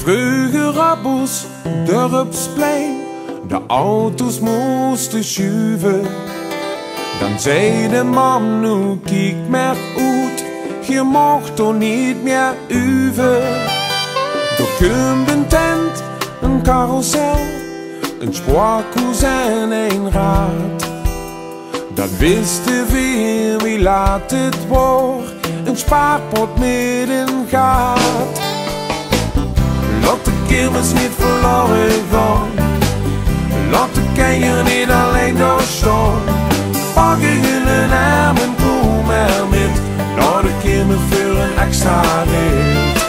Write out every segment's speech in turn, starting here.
Vroeger op ons dorpsplein, de auto's moesten schuiven. Dan zei de man, nu kijk maar uit, je mocht toch niet meer uven. Er komt een tent, een carousel, een spoorkoets en een raad. Dat wisten we, wie laat het wordt, een spaarpot met een gat. Laat de kermis niet verloren gaan, laat de kenjer niet alleen doorstaan. Pak je hun armen, kom er met, laat de kermis voor een extra rit.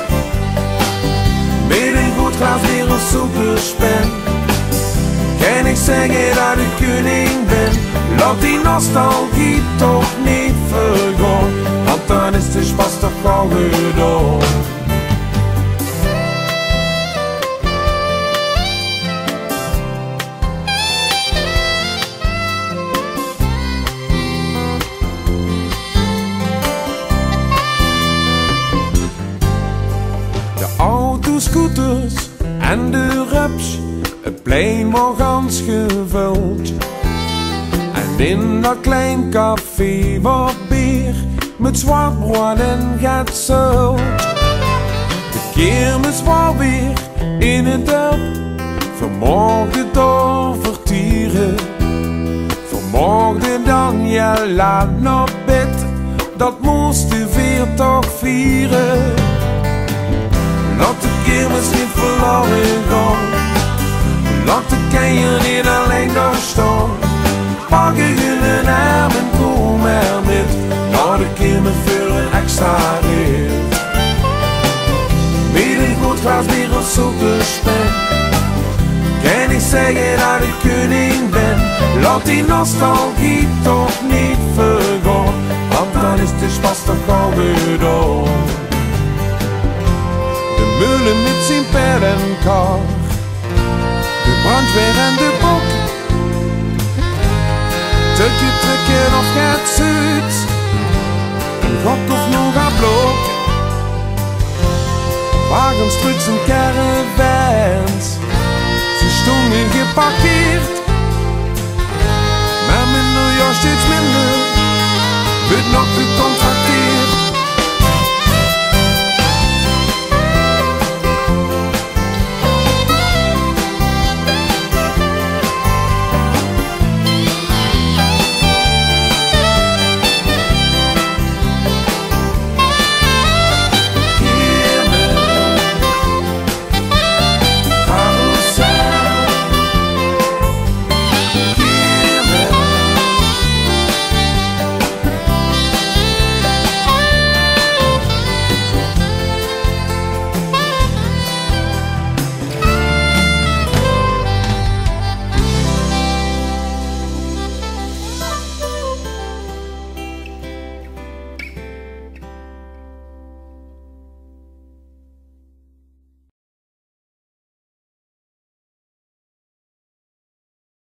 Met een goed glas weer een superspen, kan ik zeggen dat ik koning ben. Laat die nostalgie toch niet vergaan, want dan is de spas toch al gedaan. De autoscooters en de rups, het plein was gans gevuld. En in dat klein café wat bier met zwart brood en getseld. De kermis was weer in het dorp, vanmorgen door vertieren. Vanmorgen dan je laat naar bed, dat moest de weer toch vieren. Laat de kermis niet verloren gaan, laat de kenjer niet alleen doorstaan. Pak je hun armen, kom er met, laat de kermis voor een extra rit. Met een goed glas bier of superspen, kan ik zeggen dat ik koning ben. Laat die nostalgie toch niet vergaan, want dan is de spas toch al gedaan. De molen met zijn pet en kar, de brandweer en de bok. Tukje trekken of gaat zuid, een gok of nog een blok. Wagens, trucks en caravans, ze stonden geparkeerd